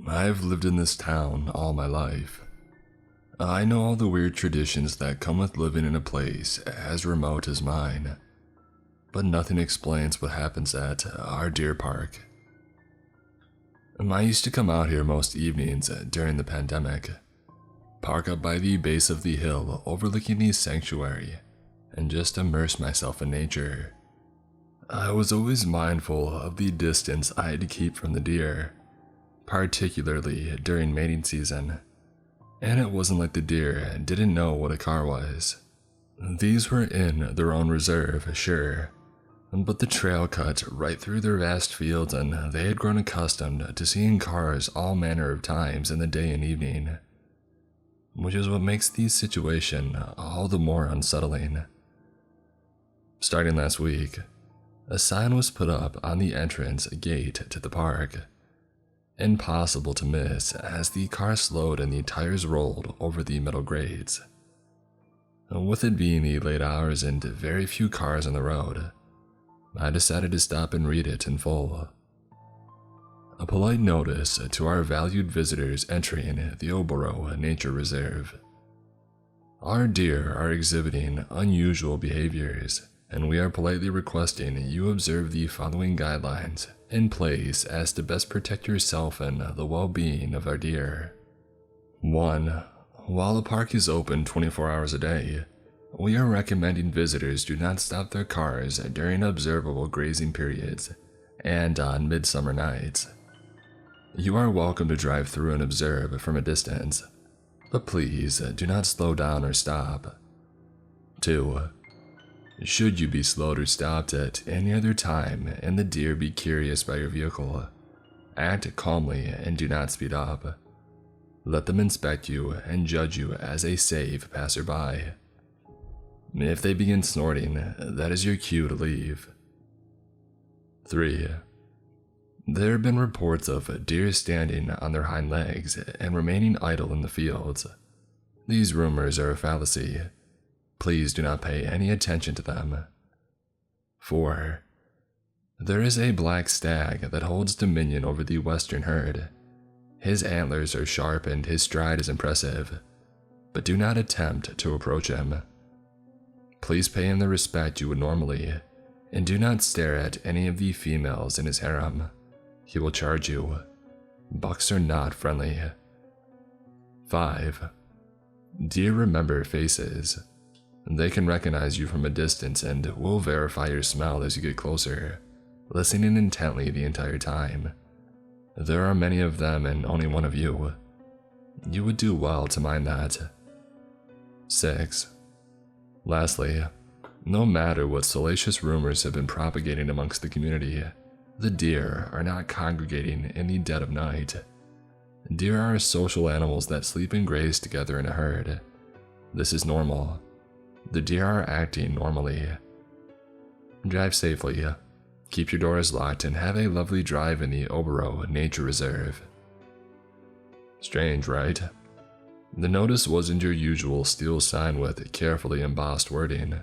I've lived in this town all my life. I know all the weird traditions that come with living in a place as remote as mine, but nothing explains what happens at our deer park. I used to come out here most evenings during the pandemic, park up by the base of the hill overlooking the sanctuary, and just immerse myself in nature. I was always mindful of the distance I had to keep from the deer, particularly during mating season, and it wasn't like the deer didn't know what a car was. These were in their own reserve, sure, but the trail cut right through their vast fields, and they had grown accustomed to seeing cars all manner of times in the day and evening, which is what makes the situation all the more unsettling. Starting last week, a sign was put up on the entrance gate to the park. Impossible to miss as the car slowed and the tires rolled over the metal grades. With it being the late hours and very few cars on the road, I decided to stop and read it in full. A polite notice to our valued visitors entering the Oboro Nature Reserve. Our deer are exhibiting unusual behaviors, and we are politely requesting you observe the following guidelines in place as to best protect yourself and the well-being of our deer. 1. While the park is open 24 hours a day, we are recommending visitors do not stop their cars during observable grazing periods and on midsummer nights. You are welcome to drive through and observe from a distance, but please do not slow down or stop. 2. Should you be slowed or stopped at any other time and the deer be curious by your vehicle, act calmly and do not speed up. Let them inspect you and judge you as a safe passerby. If they begin snorting, that is your cue to leave. 3. There have been reports of deer standing on their hind legs and remaining idle in the fields. These rumors are a fallacy. Please do not pay any attention to them. 4. There is a black stag that holds dominion over the western herd. His antlers are sharp and his stride is impressive, but do not attempt to approach him. Please pay him the respect you would normally, and do not stare at any of the females in his harem. He will charge you. Bucks are not friendly. 5. Deer remember faces. They can recognize you from a distance and will verify your smell as you get closer, listening intently the entire time. There are many of them and only one of you. You would do well to mind that. 6. Lastly, no matter what salacious rumors have been propagating amongst the community, the deer are not congregating in the dead of night. Deer are social animals that sleep and graze together in a herd. This is normal. The deer are acting normally. Drive safely, keep your doors locked, and have a lovely drive in the Oboro Nature Reserve. Strange, right? The notice wasn't your usual steel sign with carefully embossed wording.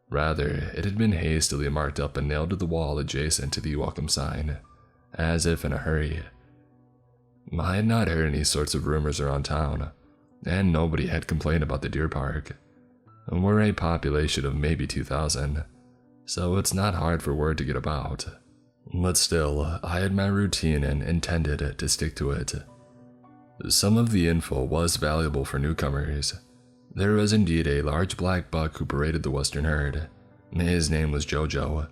Rather, it had been hastily marked up and nailed to the wall adjacent to the welcome sign, as if in a hurry. I had not heard any sorts of rumors around town, and nobody had complained about the deer park. We're a population of maybe 2,000, so it's not hard for word to get about. But still, I had my routine and intended to stick to it. Some of the info was valuable for newcomers. There was indeed a large black buck who paraded the western herd. His name was Jojo,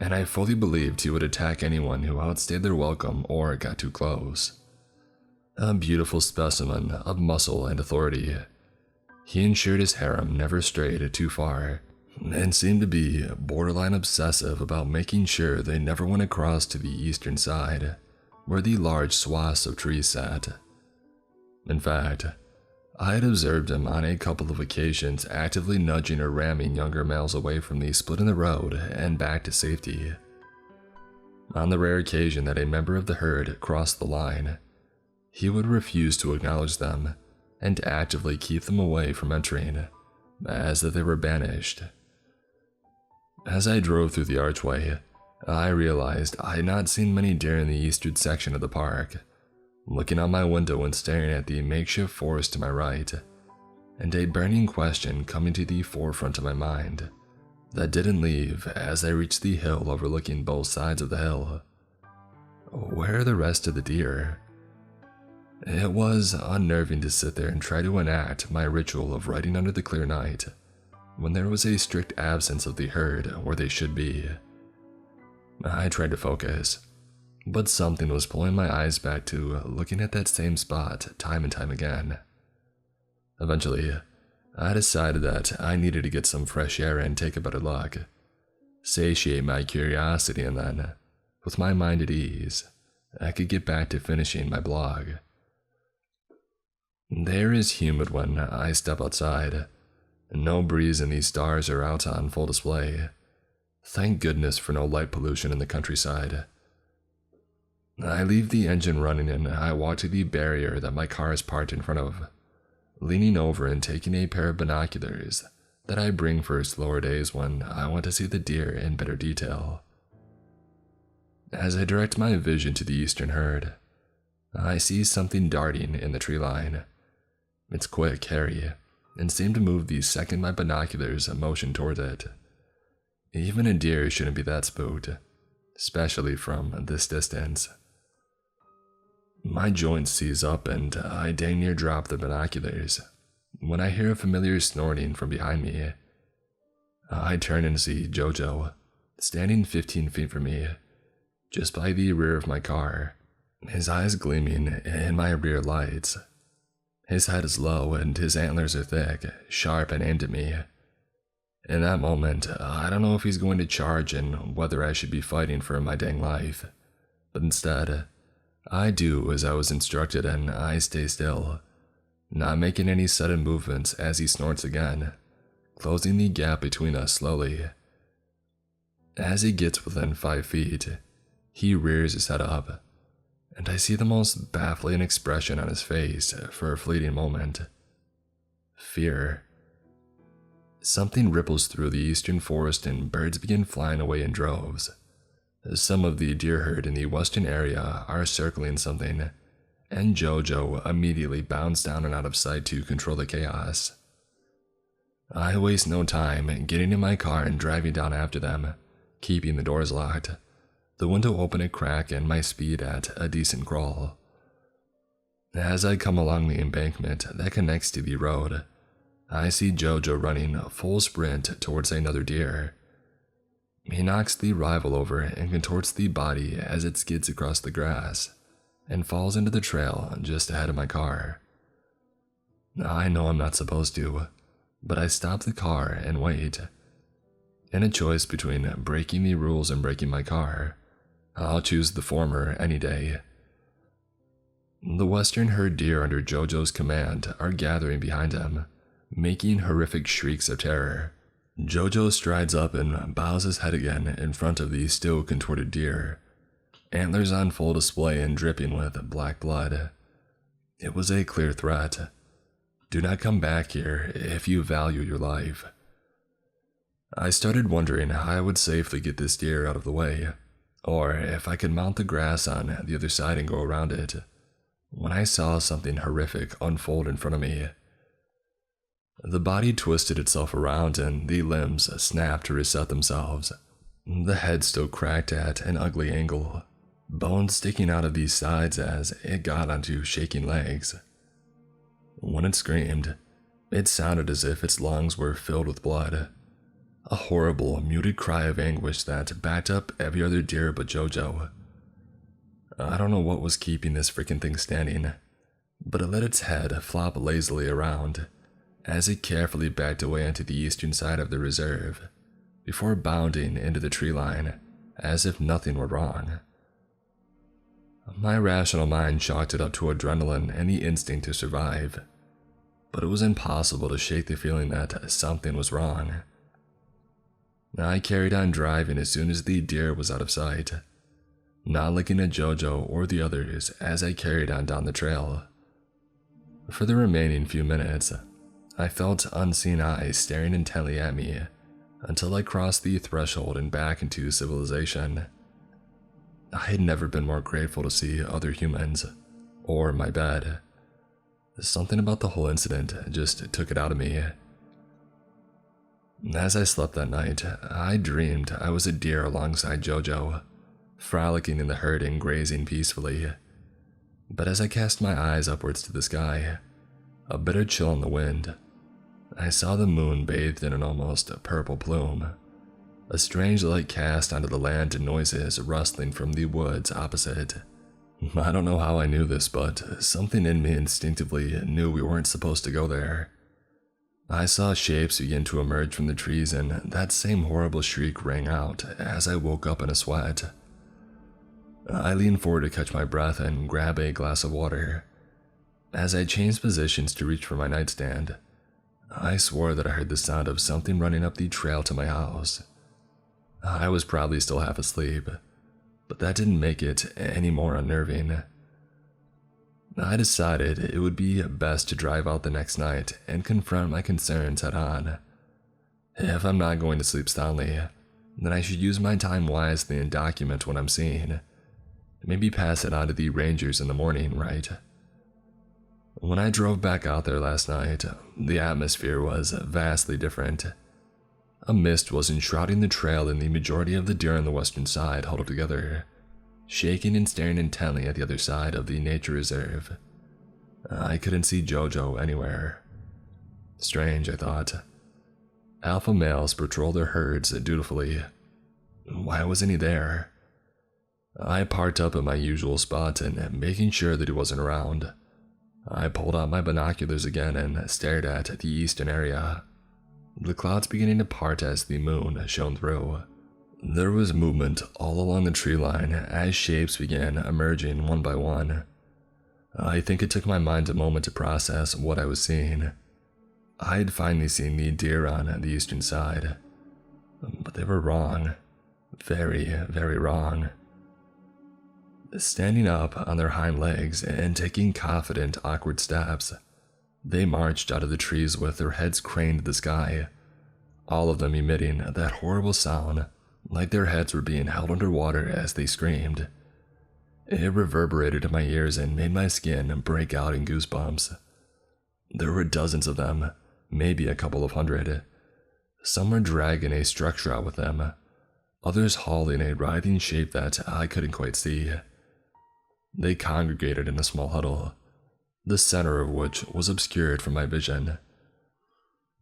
and I fully believed he would attack anyone who outstayed their welcome or got too close. A beautiful specimen of muscle and authority. He ensured his harem never strayed too far, and seemed to be borderline obsessive about making sure they never went across to the eastern side, where the large swaths of trees sat. In fact, I had observed him on a couple of occasions actively nudging or ramming younger males away from the split in the road and back to safety. On the rare occasion that a member of the herd crossed the line, he would refuse to acknowledge them and actively keep them away from entering, as if they were banished. As I drove through the archway, I realized I had not seen many deer in the eastern section of the park, looking out my window and staring at the makeshift forest to my right, and a burning question coming to the forefront of my mind that didn't leave as I reached the hill overlooking both sides of the hill. Where are the rest of the deer? It was unnerving to sit there and try to enact my ritual of riding under the clear night when there was a strict absence of the herd where they should be. I tried to focus, but something was pulling my eyes back to looking at that same spot time and time again. Eventually, I decided that I needed to get some fresh air and take a better look, satiate my curiosity, and then, with my mind at ease, I could get back to finishing my blog. The air is humid when I step outside. No breeze and these stars are out on full display. Thank goodness for no light pollution in the countryside. I leave the engine running and I walk to the barrier that my car is parked in front of, leaning over and taking a pair of binoculars that I bring for slower days when I want to see the deer in better detail. As I direct my vision to the eastern herd, I see something darting in the tree line. It's quick, hairy, and seemed to move the second my binoculars motioned toward it. Even a deer shouldn't be that spooked, especially from this distance. My joints seize up and I dang near drop the binoculars when I hear a familiar snorting from behind me. I turn and see Jojo, standing 15 feet from me, just by the rear of my car, his eyes gleaming in my rear lights. His head is low and his antlers are thick, sharp, and aimed at me. In that moment, I don't know if he's going to charge and whether I should be fighting for my dang life, but instead, I do as I was instructed and I stay still, not making any sudden movements as he snorts again, closing the gap between us slowly. As he gets within 5 feet, he rears his head up, and I see the most baffling expression on his face for a fleeting moment. Fear. Something ripples through the eastern forest and birds begin flying away in droves. Some of the deer herd in the western area are circling something, and Jojo immediately bounds down and out of sight to control the chaos. I waste no time getting in my car and driving down after them, keeping the doors locked, the window open a crack, and my speed at a decent crawl. As I come along the embankment that connects to the road, I see Jojo running a full sprint towards another deer. He knocks the rival over and contorts the body as it skids across the grass and falls into the trail just ahead of my car. I know I'm not supposed to, but I stop the car and wait. In a choice between breaking the rules and breaking my car, I'll choose the former any day. The western herd deer under Jojo's command are gathering behind him, making horrific shrieks of terror. Jojo strides up and bows his head again in front of the still contorted deer, antlers on full display and dripping with black blood. It was a clear threat. Do not come back here if you value your life. I started wondering how I would safely get this deer out of the way, or if I could mount the grass on the other side and go around it, when I saw something horrific unfold in front of me. The body twisted itself around and the limbs snapped to reset themselves. The head still cracked at an ugly angle, bones sticking out of these sides as it got onto shaking legs. When it screamed, it sounded as if its lungs were filled with blood. A horrible, muted cry of anguish that backed up every other deer but Jojo. I don't know what was keeping this freaking thing standing, but it let its head flop lazily around as it carefully backed away onto the eastern side of the reserve, before bounding into the tree line as if nothing were wrong. My rational mind chalked it up to adrenaline and the instinct to survive, but it was impossible to shake the feeling that something was wrong. I carried on driving as soon as the deer was out of sight, not looking at Jojo or the others as I carried on down the trail. For the remaining few minutes, I felt unseen eyes staring intently at me until I crossed the threshold and back into civilization. I had never been more grateful to see other humans, or my bed. Something about the whole incident just took it out of me. As I slept that night, I dreamed I was a deer alongside Jojo, frolicking in the herd and grazing peacefully. But as I cast my eyes upwards to the sky, a bitter chill in the wind, I saw the moon bathed in an almost purple plume, a strange light cast onto the land and noises rustling from the woods opposite. I don't know how I knew this, but something in me instinctively knew we weren't supposed to go there. I saw shapes begin to emerge from the trees, and that same horrible shriek rang out as I woke up in a sweat. I leaned forward to catch my breath and grab a glass of water. As I changed positions to reach for my nightstand, I swore that I heard the sound of something running up the trail to my house. I was probably still half asleep, but that didn't make it any more unnerving. I decided it would be best to drive out the next night and confront my concerns head on. If I'm not going to sleep soundly, then I should use my time wisely and document what I'm seeing. Maybe pass it on to the rangers in the morning, right? When I drove back out there last night, the atmosphere was vastly different. A mist was enshrouding the trail, and the majority of the deer on the western side huddled together, shaking and staring intently at the other side of the nature reserve. I couldn't see Jojo anywhere. Strange, I thought. Alpha males patrol their herds dutifully. Why wasn't he there? I parked up at my usual spot, and making sure that he wasn't around, I pulled out my binoculars again and stared at the eastern area. The clouds beginning to part as the moon shone through. There was movement all along the tree line as shapes began emerging one by one. I think it took my mind a moment to process what I was seeing. I had finally seen the deer on the eastern side, but they were wrong. Very, very wrong. Standing up on their hind legs and taking confident, awkward steps, they marched out of the trees with their heads craned to the sky, all of them emitting that horrible sound like their heads were being held underwater as they screamed. It reverberated in my ears and made my skin break out in goosebumps. There were dozens of them, maybe a couple of hundred. Some were dragging a structure out with them, others hauling a writhing shape that I couldn't quite see. They congregated in a small huddle, the center of which was obscured from my vision.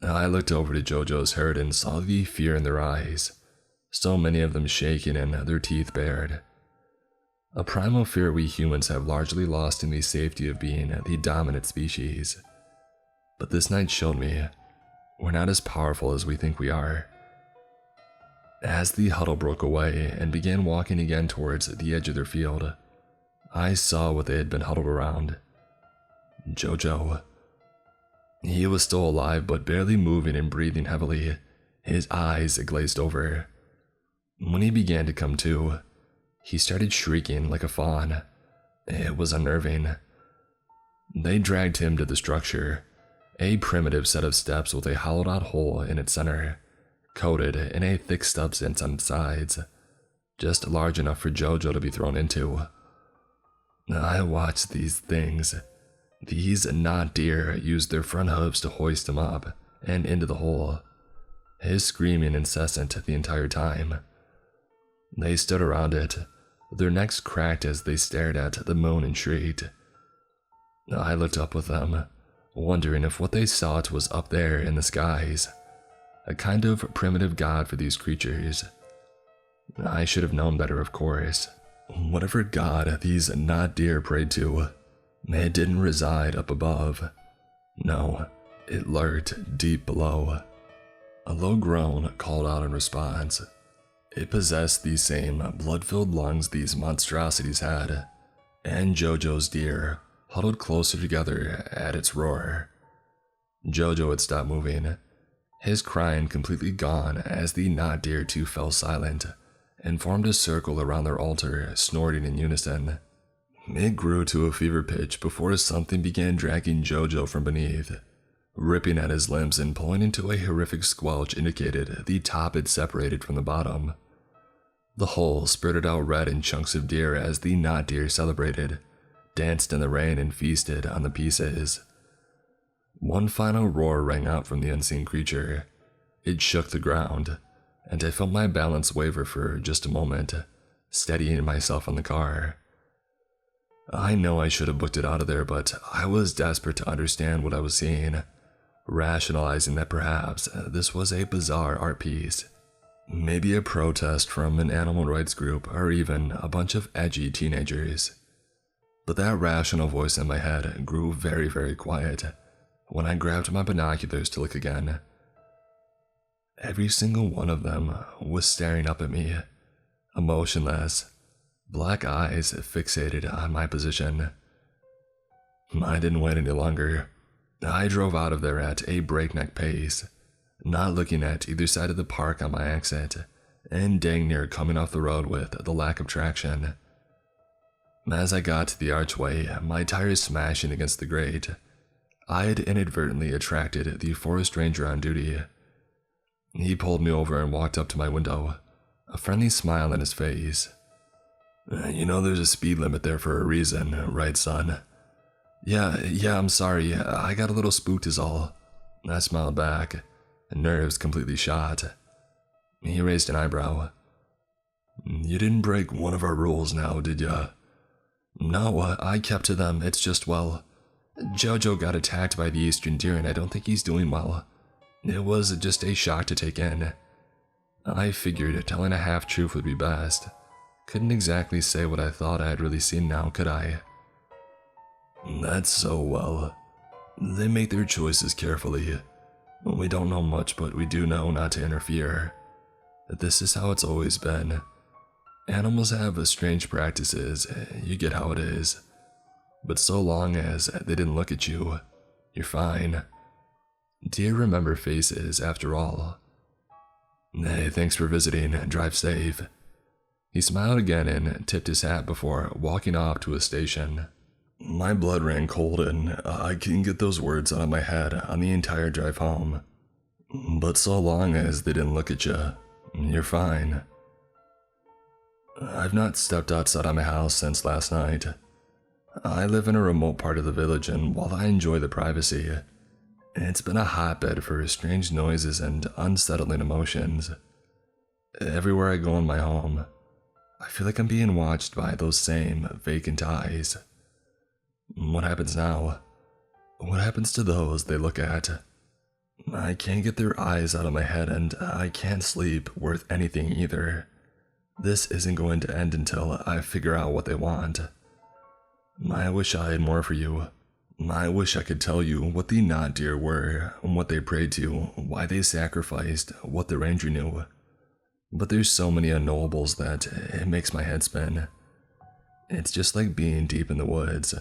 I looked over to Jojo's herd and saw the fear in their eyes, so many of them shaking and their teeth bared. A primal fear we humans have largely lost in the safety of being the dominant species. But this night showed me we're not as powerful as we think we are. As the huddle broke away and began walking again towards the edge of their field, I saw what they had been huddled around. Jojo. He was still alive, but barely moving and breathing heavily, his eyes glazed over. When he began to come to, he started shrieking like a fawn. It was unnerving. They dragged him to the structure, a primitive set of steps with a hollowed-out hole in its center, coated in a thick substance on its sides, just large enough for Jojo to be thrown into. I watched these things. These not deer used their front hooves to hoist him up and into the hole, his screaming incessant the entire time. They stood around it, their necks cracked as they stared at the moon and shrieked. I looked up with them, wondering if what they sought was up there in the skies, a kind of primitive god for these creatures. I should have known better, of course. Whatever god these not deer prayed to, it didn't reside up above. No, it lurked deep below. A low groan called out in response. It possessed the same blood-filled lungs these monstrosities had, and Jojo's deer huddled closer together at its roar. Jojo had stopped moving, his crying completely gone as the not deer too fell silent and formed a circle around their altar, snorting in unison. It grew to a fever pitch before something began dragging Jojo from beneath, ripping at his limbs and pulling into a horrific squelch indicated the top had separated from the bottom. The whole spurted out red in chunks of deer as the not deer celebrated, danced in the rain and feasted on the pieces. One final roar rang out from the unseen creature. It shook the ground, and I felt my balance waver for just a moment, steadying myself on the car. I know I should have booked it out of there, but I was desperate to understand what I was seeing, rationalizing that perhaps this was a bizarre art piece. Maybe a protest from an animal rights group, or even a bunch of edgy teenagers. But that rational voice in my head grew very, very quiet when I grabbed my binoculars to look again. Every single one of them was staring up at me, emotionless, black eyes fixated on my position. I didn't wait any longer. I drove out of there at a breakneck pace, not looking at either side of the park on my exit, and dang near coming off the road with the lack of traction. As I got to the archway, my tires smashing against the grate, I had inadvertently attracted the forest ranger on duty. He pulled me over and walked up to my window, a friendly smile on his face. "You know there's a speed limit there for a reason, right, son?" Yeah, I'm sorry, I got a little spooked is all." I smiled back, nerves completely shot. He raised an eyebrow. "You didn't break one of our rules now, did ya?" "No, I kept to them, it's just, well, Jojo got attacked by the eastern deer and I don't think he's doing well. It was just a shock to take in. I figured telling a half-truth would be best. Couldn't exactly say what I thought I had really seen now, could I?" "That's so well. They make their choices carefully. We don't know much, but we do know not to interfere. This is how it's always been. Animals have strange practices, you get how it is. But so long as they didn't look at you, you're fine. Deer remember faces, after all." "Hey, thanks for visiting. Drive safe." He smiled again and tipped his hat before walking off to his station. My blood ran cold and I couldn't get those words out of my head on the entire drive home. But so long as they didn't look at you, you're fine. I've not stepped outside of my house since last night. I live in a remote part of the village, and while I enjoy the privacy, it's been a hotbed for strange noises and unsettling emotions. Everywhere I go in my home, I feel like I'm being watched by those same vacant eyes. What happens now? What happens to those they look at? I can't get their eyes out of my head, and I can't sleep worth anything either. This isn't going to end until I figure out what they want. I wish I had more for you. I wish I could tell you what the not deer were, what they prayed to, why they sacrificed, what the ranger knew. But there's so many unknowables that it makes my head spin. It's just like being deep in the woods.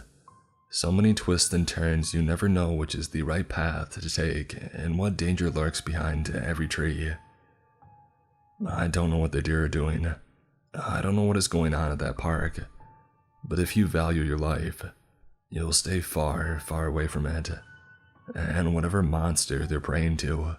So many twists and turns, you never know which is the right path to take and what danger lurks behind every tree. I don't know what the deer are doing. I don't know what is going on at that park. But if you value your life, you'll stay far, far away from it, and whatever monster they're praying to.